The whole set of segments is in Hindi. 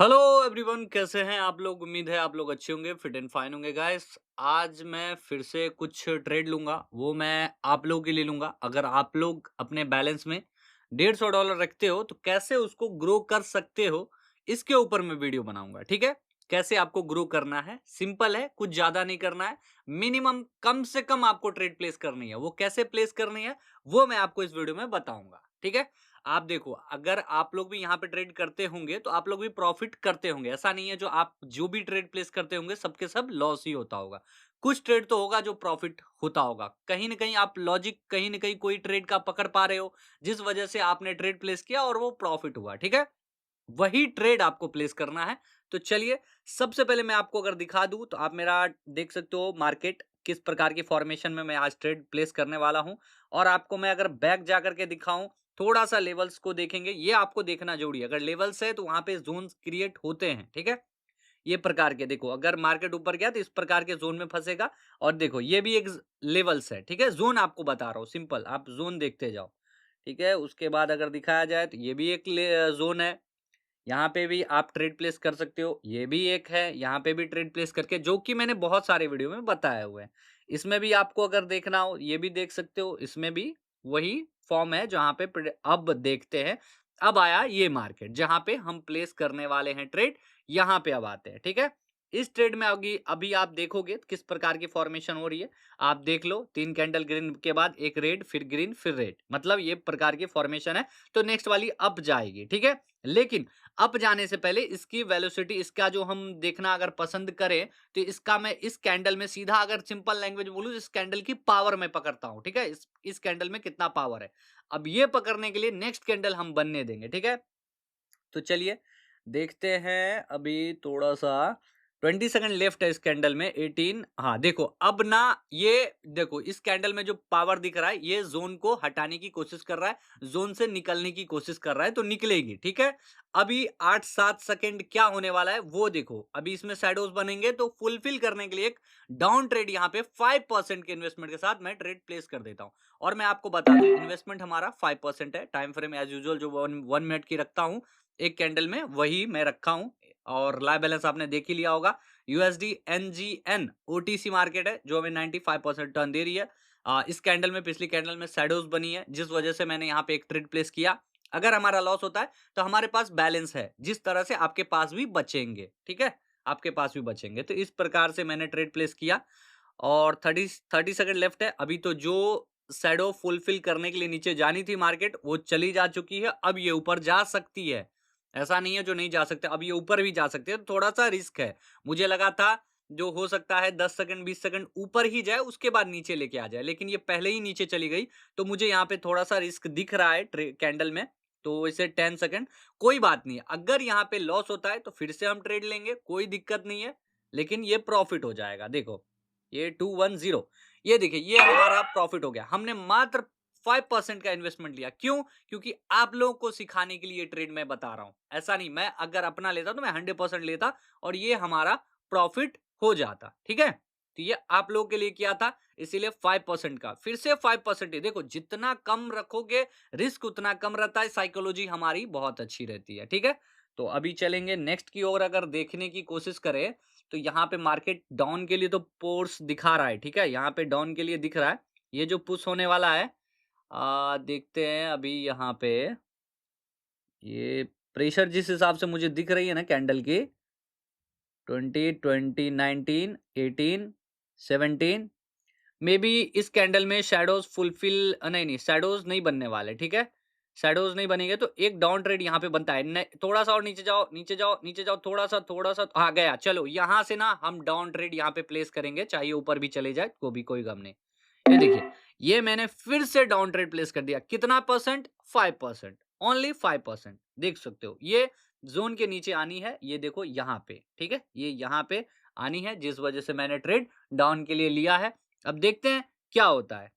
हेलो एवरीवन, कैसे हैं आप लोग। उम्मीद है आप लोग अच्छे होंगे, फिट एंड फाइन होंगे गाइस। आज मैं फिर से कुछ ट्रेड लूंगा, वो मैं आप लोगों के लिए लूंगा। अगर आप लोग अपने बैलेंस में $150 रखते हो तो कैसे उसको ग्रो कर सकते हो, इसके ऊपर मैं वीडियो बनाऊंगा। ठीक है, कैसे आपको ग्रो करना है। सिंपल है, कुछ ज्यादा नहीं करना है। मिनिमम कम से कम आपको ट्रेड प्लेस करनी है। वो कैसे प्लेस करनी है वो मैं आपको इस वीडियो में बताऊंगा। ठीक है, आप देखो, अगर आप लोग भी यहाँ पे ट्रेड करते होंगे तो आप लोग भी प्रॉफिट करते होंगे। ऐसा नहीं है जो आप जो भी ट्रेड प्लेस करते होंगे सबके सब लॉस ही होता होगा। कुछ ट्रेड तो होगा जो प्रॉफिट होता होगा। कहीं ना कहीं आप लॉजिक, कहीं ना कहीं कोई ट्रेड का पकड़ पा रहे हो जिस वजह से आपने ट्रेड प्लेस किया और वो प्रॉफिट हुआ। ठीक है, वही ट्रेड आपको प्लेस करना है। तो चलिए, सबसे पहले मैं आपको अगर दिखा दूं तो आप मेरा देख सकते हो मार्केट किस प्रकार की फॉर्मेशन में मैं आज ट्रेड प्लेस करने वाला हूं। और आपको मैं अगर बैक जाकर के दिखाऊं, थोड़ा सा लेवल्स को देखेंगे, ये आपको देखना जरूरी है। अगर लेवल्स है तो वहां पे जोन क्रिएट होते हैं। ठीक है, ये प्रकार के देखो, अगर मार्केट ऊपर गया तो इस प्रकार के जोन में फंसेगा। और देखो, ये भी एक लेवल्स है। ठीक है, जोन आपको बता रहा हूं, सिंपल आप जोन देखते जाओ। ठीक है, उसके बाद अगर दिखाया जाए तो ये भी एक जोन है। यहाँ पे भी आप ट्रेड प्लेस कर सकते हो, ये भी एक है, यहाँ पे भी ट्रेड प्लेस करके, जो कि मैंने बहुत सारे वीडियो में बताया हुआ है। इसमें भी आपको अगर देखना हो ये भी देख सकते हो, इसमें भी वही फॉर्म है जहाँ पे अब देखते हैं। अब आया ये मार्केट जहाँ पे हम प्लेस करने वाले हैं ट्रेड, यहाँ पे अब आते हैं। ठीक है, इस ट्रेड में अभी अभी आप देखोगे किस प्रकार की फॉर्मेशन हो रही है। आप देख लो, 3 कैंडल ग्रीन के बाद एक रेड, फिर ग्रीन, फिर रेड, मतलब ये प्रकार की फॉर्मेशन है। तो नेक्स्ट वाली अप जाएगी। ठीक है, लेकिन अप जाने से पहले इसकी वेलोसिटी, इसका जो हम देखना अगर पसंद करें तो इसका मैं इस कैंडल में सीधा अगर सिंपल लैंग्वेज बोलूं, इस कैंडल की पावर में पकड़ता हूं। ठीक है, इस कैंडल में कितना पावर है, अब ये पकड़ने के लिए नेक्स्ट कैंडल हम बनने देंगे। ठीक है, तो चलिए देखते हैं। अभी थोड़ा सा 20 सेकंड लेफ्ट है इस कैंडल में, 18। हाँ देखो, अब ना ये देखो, इस कैंडल में जो पावर दिख रहा है ये जोन को हटाने की कोशिश कर रहा है, जोन से निकलने की कोशिश कर रहा है, तो निकलेगी। ठीक है, अभी 8-7 सेकंड क्या होने वाला है वो देखो। अभी इसमें शैडोज बनेंगे तो फुलफिल करने के लिए एक डाउन ट्रेड यहाँ पे 5% के इन्वेस्टमेंट के साथ मैं ट्रेड प्लेस कर देता हूँ। और मैं आपको बता दूं, इन्वेस्टमेंट हमारा 5% है। टाइम फ्रेम एज यूजुअल जो 1 मिनट की रखता हूँ एक कैंडल में, वही मैं रखा हूं। और लाइव बैलेंस आपने देख ही लिया होगा। यूएसडी एनजीएन ओटीसी मार्केट है जो हमें 95% टर्न दे रही है। इस कैंडल में, पिछली कैंडल में शैडोज बनी है जिस वजह से मैंने यहाँ पे एक ट्रेड प्लेस किया। अगर हमारा लॉस होता है तो हमारे पास बैलेंस है, जिस तरह से आपके पास भी बचेंगे। ठीक है, आपके पास भी बचेंगे, तो इस प्रकार से मैंने ट्रेड प्लेस किया। और 30 सेकंड लेफ्ट है अभी। तो जो शैडो फुलफिल करने के लिए नीचे जानी थी मार्केट, वो चली जा चुकी है। अब ये ऊपर जा सकती है, ऐसा नहीं है जो नहीं जा सकते, अब ये ऊपर भी जा सकते हैं। तो थोड़ा सा रिस्क है। मुझे लगा था जो हो सकता है 10 सेकंड 20 सेकंड ऊपर ही जाए, उसके बाद नीचे लेके आ जाए, लेकिन ये पहले ही नीचे चली गई। तो मुझे यहाँ पे थोड़ा सा रिस्क दिख रहा है कैंडल में। तो इसे 10 सेकंड, कोई बात नहीं है। अगर यहाँ पे लॉस होता है तो फिर से हम ट्रेड लेंगे, कोई दिक्कत नहीं है, लेकिन ये प्रॉफिट हो जाएगा। देखो, ये 210, ये देखिए, ये हमारा प्रॉफिट हो गया। हमने मात्र 5% का इन्वेस्टमेंट लिया। क्यों? क्योंकि आप लोगों को सिखाने के लिए ये ट्रेड मैं बता रहा हूं। ऐसा नहीं, मैं अगर अपना लेता तो मैं 100% लेता और ये हमारा प्रॉफिट हो जाता। ठीक है, तो ये आप लोगों के लिए किया था, इसीलिए 5% का। फिर से 5% ही देखो, जितना कम रखोगे रिस्क उतना कम रहता है। साइकोलॉजी हमारी बहुत अच्छी रहती है। ठीक है, तो अभी चलेंगे नेक्स्ट की ओर। अगर देखने की कोशिश करें तो यहाँ पे मार्केट डाउन के लिए तो फोर्स दिखा रहा है। ठीक है, यहाँ पे डाउन के लिए दिख रहा है। ये जो पुश होने वाला है, देखते हैं अभी यहाँ पे। ये प्रेशर जिस हिसाब से मुझे दिख रही है ना कैंडल की, 20, 19, 18, 17, मे बी इस कैंडल में शैडोज फुलफिल, नहीं नहीं, शैडोज नहीं बनने वाले। ठीक है, शैडोज नहीं बनेंगे तो एक डाउन ट्रेड यहाँ पे बनता है। थोड़ा सा और नीचे जाओ, नीचे जाओ, नीचे जाओ, थोड़ा सा, हाँ गया। चलो यहाँ से ना हम डाउन ट्रेड यहाँ पे प्लेस करेंगे, चाहे ऊपर भी चले जाए तो भी कोई गम नहीं। ये देखिए, ये मैंने फिर से डाउन ट्रेड प्लेस कर दिया। कितना परसेंट? 5%, ओनली 5%। देख सकते हो, ये जोन के नीचे आनी है, ये देखो यहाँ पे। ठीक है, ये यहाँ पे आनी है, जिस वजह से मैंने ट्रेड डाउन के लिए लिया है। अब देखते हैं क्या होता है।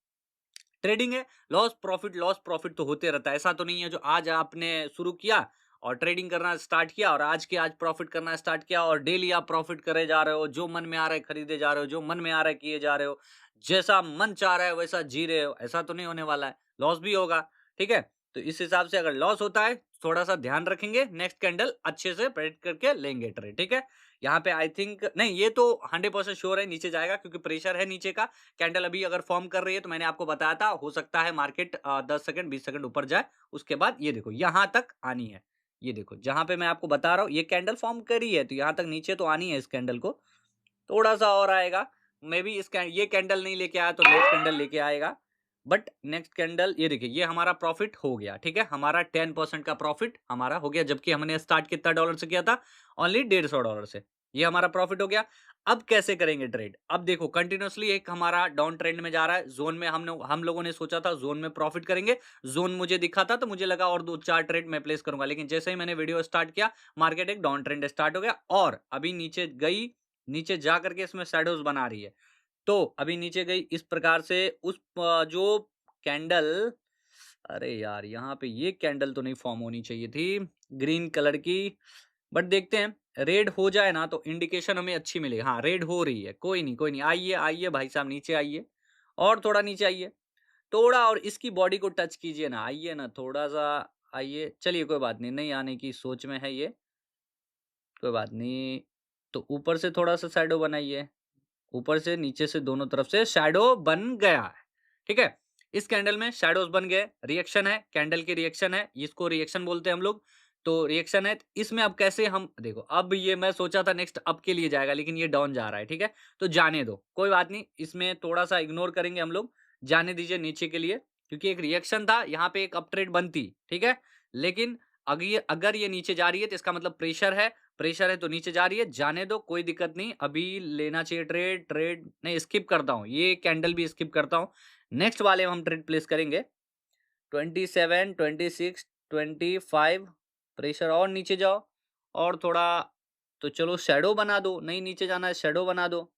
ट्रेडिंग है, लॉस प्रॉफिट तो होते रहता है। ऐसा तो नहीं है जो आज आपने शुरू किया और ट्रेडिंग करना स्टार्ट किया और आज के आज प्रॉफिट करना स्टार्ट किया और डेली आप प्रॉफिट करे जा रहे हो, जो मन में आ रहा है खरीदे जा रहे हो, जो मन में आ रहा है किए जा रहे हो, जैसा मन चाह रहा है वैसा जी रहे हो। ऐसा तो नहीं होने वाला है, लॉस भी होगा। ठीक है, तो इस हिसाब से अगर लॉस होता है, थोड़ा-सा ध्यान रखेंगे, नेक्स्ट कैंडल अच्छे से प्रेडिक्ट करके लेंगे ट्रेड, ठीक है? यहाँ पे आई थिंक नहीं, ये तो 100% श्योर है नीचे जाएगा क्योंकि प्रेशर है नीचे का। कैंडल अभी अगर फॉर्म कर रही है तो मैंने आपको बताया था, हो सकता है मार्केट 10 सेकंड 20 सेकंड ऊपर जाए, उसके बाद ये देखो यहाँ तक आनी है। ये देखो जहाँ पे मैं आपको बता रहा हूँ, ये कैंडल फॉर्म करी है तो यहाँ तक नीचे तो आनी है इस कैंडल को। थोड़ा-सा और आएगा, मे बी इस कै ये कैंडल नहीं लेके आया तो नेक्स्ट कैंडल लेके आएगा। बट नेक्स्ट कैंडल ये देखिए, ये हमारा प्रॉफिट हो गया, ठीक है? हमारा 10% का प्रॉफिट हमारा हो गया, जबकि हमने स्टार्ट कितना डॉलर से किया था? ओनली $150 से। ये हमारा प्रॉफिट हो गया। अब कैसे करेंगे ट्रेड? अब देखो कंटिन्यूअसली एक हमारा डाउन ट्रेंड में जा रहा है। ज़ोन में हम लोगों ने सोचा था ज़ोन में प्रॉफिट करेंगे। ज़ोन मुझे दिखा था तो मुझे लगा और 2-4 ट्रेड मैं प्लेस करूँगा। लेकिन जैसे ही मैंने वीडियो स्टार्ट किया, मार्केट एक डाउन ट्रेंड स्टार्ट हो गया और अभी नीचे गई, नीचे जा करके इसमें शैडोज़ बना रही है। तो अभी नीचे गई इस प्रकार से उस जो कैंडल, अरे यार! यहाँ पे ये कैंडल तो नहीं फॉर्म होनी चाहिए थी, ग्रीन कलर की। बट देखते हैं, रेड हो जाए ना तो इंडिकेशन हमें अच्छी मिलेगी। हाँ, रेड हो रही है, कोई नहीं, कोई नहीं। आइए, आइए भाई साहब नीचे आइए और थोड़ा नीचे आइए। थोड़ा और इसकी बॉडी को टच कीजिए ना, आइए ना थोड़ा-सा आइए। चलिए कोई बात नहीं, नहीं आने की सोच में है ये, कोई बात नहीं। तो ऊपर से थोड़ा-सा शैडो बनाइए। ऊपर से नीचे से दोनों तरफ से शैडो बन गया है, ठीक है? इस कैंडल में शैडोज़ बन गए, रिएक्शन है, कैंडल की रिएक्शन है, इसको रिएक्शन बोलते हैं हम लोग। तो रिएक्शन है, इसमें अब कैसे हम देखो, अब ये मैं सोचा था नेक्स्ट अप के लिए जाएगा, लेकिन ये डाउन जा रहा है, ठीक है? तो जाने दो, कोई बात नहीं, इसमें थोड़ा-सा इग्नोर करेंगे हम लोग, जाने दीजिए नीचे के लिए, क्योंकि एक रिएक्शन था, यहाँ पे एक अप ट्रेड बनती, ठीक है? लेकिन अगर ये नीचे जा रही है तो इसका मतलब प्रेशर है तो नीचे जा रही है, जाने दो, कोई दिक्कत नहीं। अभी लेना चाहिए ट्रेड, ट्रेड नहीं स्किप करता हूँ, ये कैंडल भी स्किप करता हूँ। नेक्स्ट वाले में हम ट्रेड प्लेस करेंगे। 27, 26, 25, प्रेशर और नीचे जाओ और थोड़ा, तो चलो शैडो बना दो, नहीं नीचे जाना है, शैडो बना दो।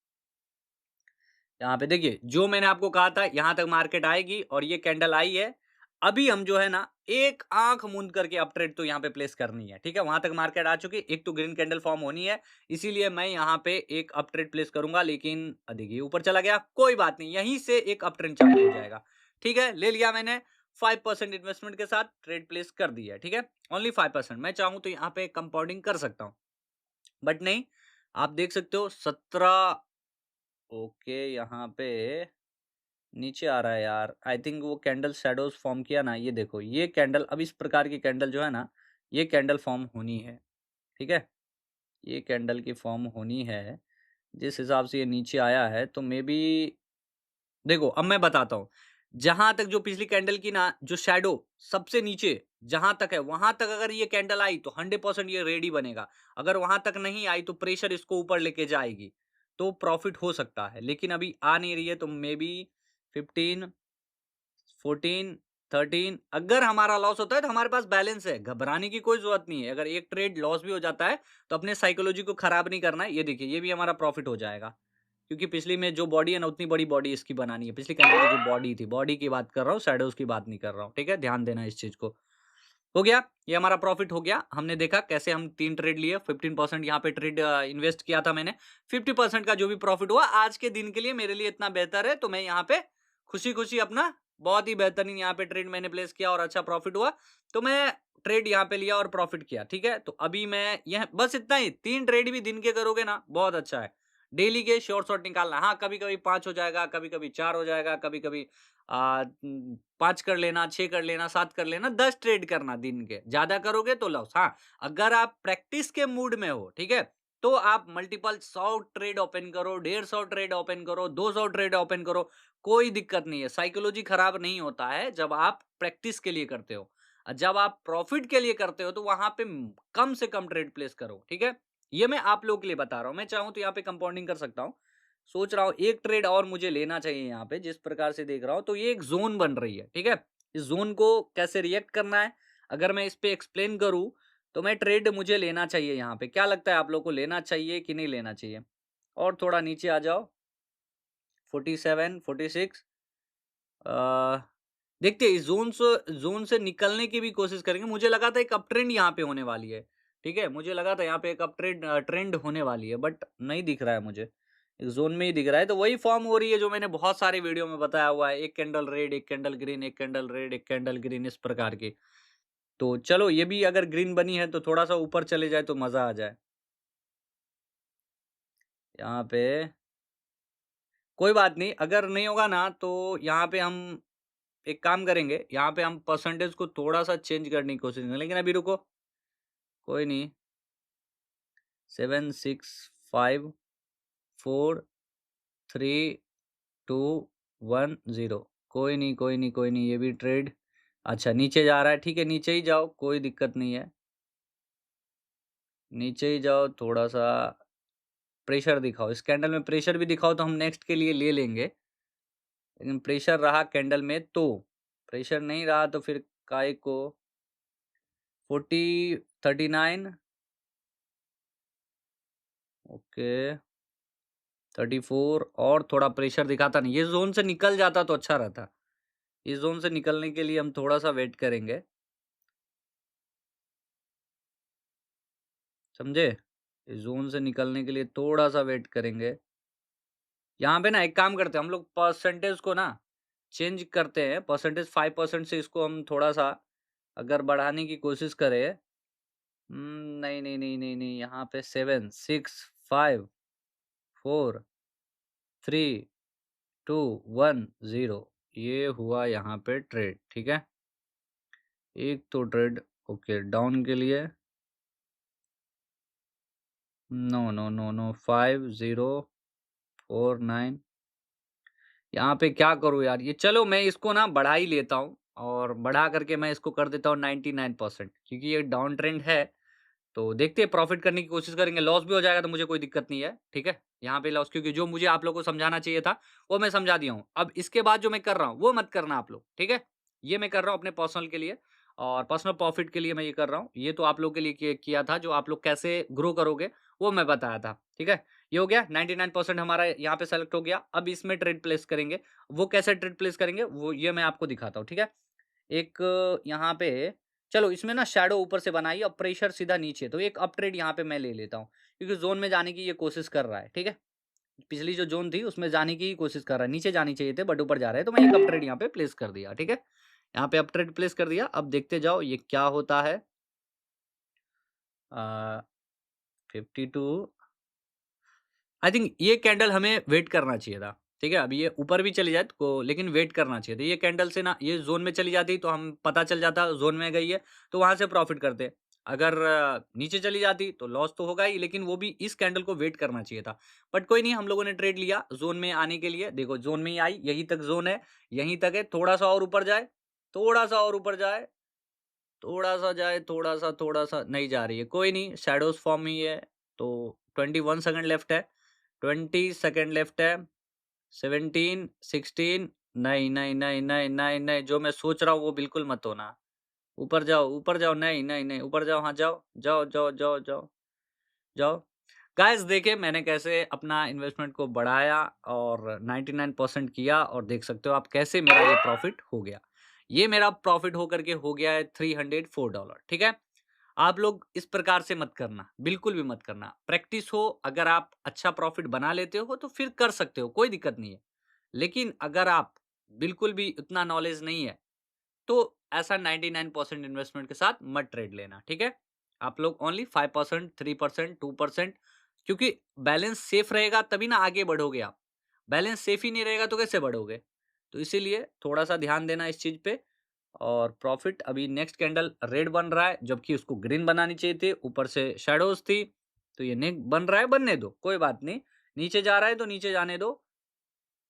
यहाँ पे देखिए, जो मैंने आपको कहा था यहाँ तक मार्केट आएगी और ये कैंडल आई है। अभी हम जो है ना, एक आँख मूंद करके अप ट्रेड तो यहाँ पे प्लेस करनी है, ठीक है? वहाँ तक मार्केट आ चुकी है, एक तो ग्रीन कैंडल फॉर्म होनी है, इसीलिए मैं यहाँ पे एक अप ट्रेड प्लेस करूँगा, लेकिन देखिए ऊपर चला गया, कोई बात नहीं, यहीं से एक अप ट्रेंड चालू हो जाएगा, ठीक है? ले लिया मैंने, 5% इन्वेस्टमेंट के साथ ट्रेड प्लेस कर दिया है, ठीक है? ओनली 5%। मैं चाहूँ तो यहाँ पे कंपाउंडिंग कर सकता हूँ, बट नहीं, आप देख सकते हो 17, ओके, यहाँ पे नीचे आ रहा है यार। आई थिंक वो कैंडल शैडोज़ फ़ॉर्म किया ना, ये देखो, ये कैंडल, अब इस प्रकार की कैंडल जो है ना, ये कैंडल फ़ॉर्म होनी है, ठीक है? ये कैंडल की फ़ॉर्म होनी है। जिस हिसाब से ये नीचे आया है तो मेबी देखो, अब मैं बताता हूँ। जहाँ तक जो पिछली कैंडल की ना, जो शैडो सबसे नीचे जहाँ तक है, वहाँ तक अगर ये कैंडल आई तो 100% ये रेड ही बनेगा। अगर वहाँ तक नहीं आई तो प्रेशर इसको ऊपर लेके जाएगी, तो प्रॉफ़िट हो सकता है। लेकिन अभी आ नहीं रही है तो मेबी 15, 14, 13, अगर हमारा लॉस होता है तो हमारे पास बैलेंस है, घबराने की कोई ज़रूरत नहीं है। अगर एक ट्रेड लॉस भी हो जाता है तो अपने साइकोलॉजी को खराब नहीं करना है। ये देखिए, ये भी हमारा प्रॉफ़िट हो जाएगा। क्योंकि पिछली में जो बॉडी है ना, उतनी बड़ी बॉडी इसकी बनानी है। पिछली कैंडल की जो बॉडी थी, बॉडी की बात कर रहा हूँ, शैडोज़ की बात नहीं कर रहा हूँ, ठीक है? ध्यान देना इस चीज़ को। हो गया, ये हमारा प्रॉफिट हो गया। हमने देखा कैसे हम 3 ट्रेड लिए, 15% यहाँ पे ट्रेड इन्वेस्ट किया था मैंने। 50% का जो भी प्रॉफिट हुआ आज के दिन के लिए मेरे लिए इतना बेहतर है, तो मैं यहाँ पे खुशी-खुशी अपना बहुत ही बेहतरीन यहाँ पे ट्रेड मैंने प्लेस किया और अच्छा प्रॉफिट हुआ। तो मैं ट्रेड यहाँ पे लिया और प्रॉफिट किया, ठीक है? तो अभी मैं यह बस इतना ही, 3 ट्रेड भी दिन के करोगे ना, बहुत अच्छा है। डेली के शॉर्ट निकालना। हाँ, कभी-कभी 5 हो जाएगा, कभी-कभी 4 हो जाएगा, कभी-कभी 5 कर लेना, 6 कर लेना, 7 कर लेना, 10 ट्रेड करना दिन के। ज़्यादा करोगे तो लॉस। हाँ, अगर आप प्रैक्टिस के मूड में हो, ठीक है? तो आप मल्टीपल 100 ट्रेड ओपन करो, 150 ट्रेड ओपन करो, 200 ट्रेड ओपन करो, कोई दिक्कत नहीं है। साइकोलॉजी खराब नहीं होता है जब आप प्रैक्टिस के लिए करते हो। जब आप प्रॉफिट के लिए करते हो तो वहाँ पे कम से कम ट्रेड प्लेस करो, ठीक है? ये मैं आप लोगों के लिए बता रहा हूँ। मैं चाहूँ तो यहाँ पे कंपाउंडिंग कर सकता हूँ। सोच रहा हूँ एक ट्रेड और मुझे लेना चाहिए यहाँ पे, जिस प्रकार से देख रहा हूँ, तो ये एक ज़ोन बन रही है, ठीक है? इस ज़ोन को कैसे रिएक्ट करना है, अगर मैं इस पे एक्सप्लेन करूँ, तो मैं ट्रेड मुझे लेना चाहिए यहाँ पे। क्या लगता है आप लोगों को, लेना चाहिए कि नहीं लेना चाहिए? और थोड़ा नीचे आ जाओ, 47, 46, अ, देखते हैं इस ज़ोन से निकलने की भी कोशिश करेंगे। मुझे लगा था एक अप ट्रेंड यहाँ पे होने वाली है, ठीक है? मुझे लगा था यहाँ पे एक अप ट्रेंड होने वाली है, बट नहीं दिख रहा है मुझे। एक ज़ोन में ही दिख रहा है, तो वही फ़ॉर्म हो रही है जो मैंने बहुत सारे वीडियो में बताया हुआ है, एक कैंडल रेड, एक कैंडल ग्रीन, एक कैंडल रेड, एक कैंडल ग्रीन, इस प्रकार की। तो चलो ये भी अगर ग्रीन बनी है तो थोड़ा-सा ऊपर चले जाए तो मज़ा आ जाए। यहाँ पे कोई बात नहीं, अगर नहीं होगा ना तो यहाँ पे हम एक काम करेंगे, यहाँ पे हम परसेंटेज को थोड़ा-सा चेंज करने की कोशिश करेंगे, लेकिन अभी रुको, कोई नहीं। 7, 6, 5, 4, 3, 2, 1, 0। कोई नहीं, कोई नहीं, कोई नहीं, ये भी ट्रेड अच्छा नीचे जा रहा है, ठीक है, नीचे ही जाओ, कोई दिक्कत नहीं है। नीचे ही जाओ, थोड़ा-सा प्रेशर दिखाओ, इस कैंडल में प्रेशर भी दिखाओ तो हम नेक्स्ट के लिए ले लेंगे। लेकिन प्रेशर रहा कैंडल में तो, प्रेशर नहीं रहा तो फिर काहे को 40, 39, ओके, 34 और थोड़ा प्रेशर दिखाता नहीं, ये ज़ोन से निकल जाता तो अच्छा रहता। इस ज़ोन से निकलने के लिए हम थोड़ा-सा वेट करेंगे, समझे? इस ज़ोन से निकलने के लिए थोड़ा-सा वेट करेंगे। यहाँ पे ना एक काम करते हैं, हम लोग परसेंटेज को ना चेंज करते हैं, परसेंटेज 5% से इसको हम थोड़ा-सा अगर बढ़ाने की कोशिश करें, नहीं, नहीं, नहीं, नहीं, नहीं, यहाँ पे 7, 6, 5, 4, 3, 2, 1, 0, ये हुआ यहाँ पे ट्रेड, ठीक है? एक तो ट्रेड ओके डाउन के लिए नो, नो, नो, नो, 5, 0, 4, 9, यहाँ पे क्या करूँ यार? ये चलो मैं इसको ना बढ़ा ही लेता हूँ और बढ़ा करके मैं इसको कर देता हूँ 99% क्योंकि ये डाउन ट्रेंड है, तो देखते हैं प्रॉफ़िट करने की कोशिश करेंगे, लॉस भी हो जाएगा तो मुझे कोई दिक्कत नहीं है, ठीक है? यहाँ पे लॉस क्योंकि जो मुझे आप लोगों को समझाना चाहिए था, वो मैं समझा दिया हूँ। अब इसके बाद जो मैं कर रहा हूँ, वो मत करना आप लोग, ठीक है? ये मैं कर रहा हूँ अपने पर्सनल के लिए और पर्सनल प्रॉफ़िट के लिए मैं ये कर रहा हूँ। ये तो आप लोगों के लिए किया था, जो आप लोग कैसे ग्रो करोगे, वो मैं बताया था, ठीक है? ये हो गया 99% हमारा यहाँ पे सेलेक्ट हो गया। अब इसमें ट्रेड प्लेस करेंगे। वो कैसे ट्रेड प्लेस करेंगे, वो ये मैं आपको दिखाता हूँ, ठीक है? एक यहाँ पे चलो इसमें ना शैडो ऊपर से बनाइए और प्रेशर सीधा नीचे, तो एक अप ट्रेड यहाँ पे मैं ले लेता हूँ, क्योंकि ज़ोन में जाने की ये कोशिश कर रहा है, ठीक है? पिछली जो ज़ोन थी उसमें जाने की ही कोशिश कर रहा है, नीचे जानी चाहिए थे बट ऊपर जा रहा है, तो मैं एक अप ट्रेड यहाँ पे प्लेस कर दिया, ठीक है? यहाँ पे अप ट्रेड प्लेस कर दिया, अब देखते जाओ ये क्या होता है। 52 आई थिंक ये कैंडल हमें वेट करना चाहिए था, ठीक है? अभी ये ऊपर भी चली जाए तो लेकिन वेट करना चाहिए था। ये कैंडल से ना ये ज़ोन में चली जाती तो हम पता चल जाता ज़ोन में गई है, तो वहाँ से प्रॉफ़िट करते। अगर नीचे चली जाती तो लॉस तो होगा ही, लेकिन वो भी इस कैंडल को वेट करना चाहिए था। बट कोई नहीं, हम लोगों ने ट्रेड लिया ज़ोन में आने के लिए। देखो ज़ोन में ही आई, यहीं तक ज़ोन है, यहीं तक है, थोड़ा-सा और ऊपर जाए, थोड़ा-सा और ऊपर जाए, थोड़ा-सा जाए, थोड़ा-सा नहीं जा रही है। कोई नहीं, शैडोज़ फॉर्म हुई है, तो 21 सेकंड लेफ्ट है। 20 सेकंड लेफ्ट है, 17, 16 नहीं, नहीं, नहीं, नहीं, नहीं, नहीं, जो मैं सोच रहा हूँ वो बिल्कुल मत होना। ऊपर जाओ, नहीं, नहीं, नहीं, ऊपर जाओ, हाँ, जाओ, जाओ, जाओ, जाओ, जाओ, जाओ। गाइस देखिए मैंने कैसे अपना इन्वेस्टमेंट को बढ़ाया और 99% किया और देख सकते हो आप कैसे मेरा ये प्रॉफिट हो गया। ये मेरा प्रॉफिट होकर के हो गया है $304, ठीक है? आप लोग इस प्रकार से मत करना, बिल्कुल भी मत करना। प्रैक्टिस हो, अगर आप अच्छा प्रॉफिट बना लेते हो तो फिर कर सकते हो, कोई दिक्कत नहीं है। लेकिन अगर आप बिल्कुल भी उतना नॉलेज नहीं है, तो ऐसा 99% इन्वेस्टमेंट के साथ मत ट्रेड लेना, ठीक है? आप लोग ओनली 5%, 3%, 2% क्योंकि बैलेंस सेफ रहेगा तभी ना आगे बढ़ोगे आप। बैलेंस सेफ ही नहीं रहेगा तो कैसे बढ़ोगे? तो इसीलिए थोड़ा-सा ध्यान देना इस चीज़ पे और प्रॉफिट अभी नेक्स्ट कैंडल रेड बन रहा है, जबकि उसको ग्रीन बनानी चाहिए थी, ऊपर से शैडोज़ थी, तो ये नेक बन रहा है, बनने दो, कोई बात नहीं। नीचे जा रहा है तो नीचे जाने दो।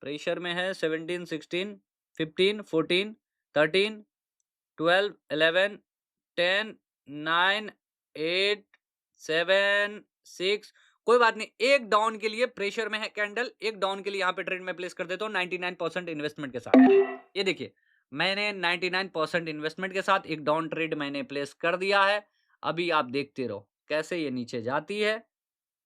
प्रेशर में है 17, 16, 15, 14, 13, 12, 11, 10, 9, 8, 7, 6 कोई बात नहीं, एक डाउन के लिए प्रेशर में है कैंडल, एक डाउन के लिए यहाँ पे ट्रेड में प्लेस कर देता हूँ 99% इन्वेस्टमेंट के साथ। ये देखिए, मैंने 99% इन्वेस्टमेंट के साथ एक डाउन ट्रेड मैंने प्लेस कर दिया है। अभी आप देखते रहो, कैसे ये नीचे जाती है,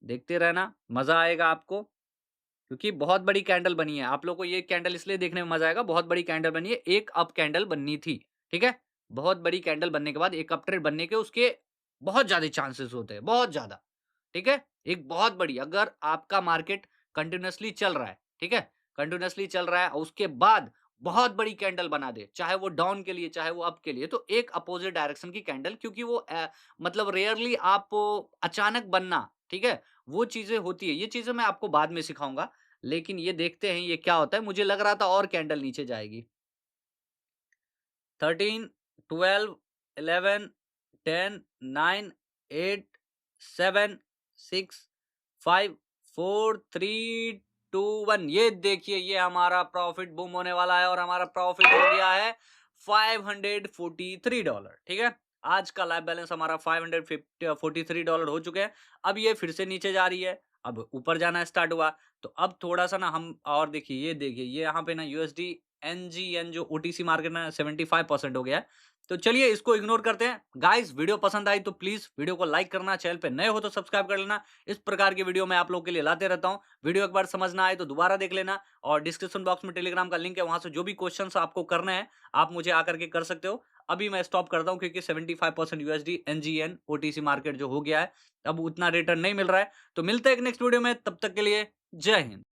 देखते रहना, मज़ा आएगा आपको। क्योंकि बहुत बड़ी कैंडल बनी है। आप लोगों को ये कैंडल इसलिए देखने में मज़ा आएगा, बहुत बड़ी कैंडल बनी है, एक अप कैंडल बननी थी, ठीक है? बहुत बड़ी कैंडल बनने के बाद एक अप ट्रेड बनने के उसके बहुत ज़्यादा चांसेस होते हैं, बहुत ज़्यादा, ठीक है? एक बहुत बड़ी अगर आपका मार्केट कंटिन्यूअसली चल रहा है, ठीक है? कंटिन्यूअसली चल रहा है और उसके बाद बहुत बड़ी कैंडल बना दे, चाहे वो डाउन के लिए, चाहे वो अप के लिए, तो एक अपोजिट डायरेक्शन की कैंडल, क्योंकि वो मतलब रेयरली आप अचानक बनना, ठीक है? वो चीज़ें होती है। ये चीज़ें मैं आपको बाद में सिखाऊँगा, लेकिन ये देखते हैं ये क्या होता है। मुझे लग रहा था और कैंडल नीचे जाएगी। 13, 12, 11, 10, 9, 8, 7, 6, 5, 4, 3, 2, 1। ये देखिए, ये हमारा प्रॉफिट बूम होने वाला है और हमारा प्रॉफिट हो गया है $543, ठीक है? आज का लाइव बैलेंस हमारा $543 हो चुके हैं। अब ये फिर से नीचे जा रही है, अब ऊपर जाना स्टार्ट हुआ। तो अब थोड़ा-सा ना हम और देखिए, ये देखिए, ये यहाँ पे ना यूएसडी एनजीएन जो ओटीसी मार्केट में 75% हो गया है। तो चलिए इसको इग्नोर करते हैं। गाइस, वीडियो पसंद आई तो प्लीज़ वीडियो को लाइक करना, चैनल पे नए हो तो सब्सक्राइब कर लेना। इस प्रकार की वीडियो मैं आप लोगों के लिए लाते रहता हूँ। वीडियो एक बार समझ ना आए तो दोबारा देख लेना और डिस्क्रिप्शन बॉक्स में टेलीग्राम का लिंक है, वहाँ से जो भी क्वेश्चन्स आपको करने हैं, आप मुझे आकर के कर सकते हो। अभी मैं स्टॉप करता हूँ क्योंकि 75% यूएसडी एनजीएन ओटीसी मार्केट जो हो गया है, अब उतना रिटर्न नहीं मिल रहा है। तो मिलते हैं एक नेक्स्ट वीडियो में, तब तक के लिए जय हिंद।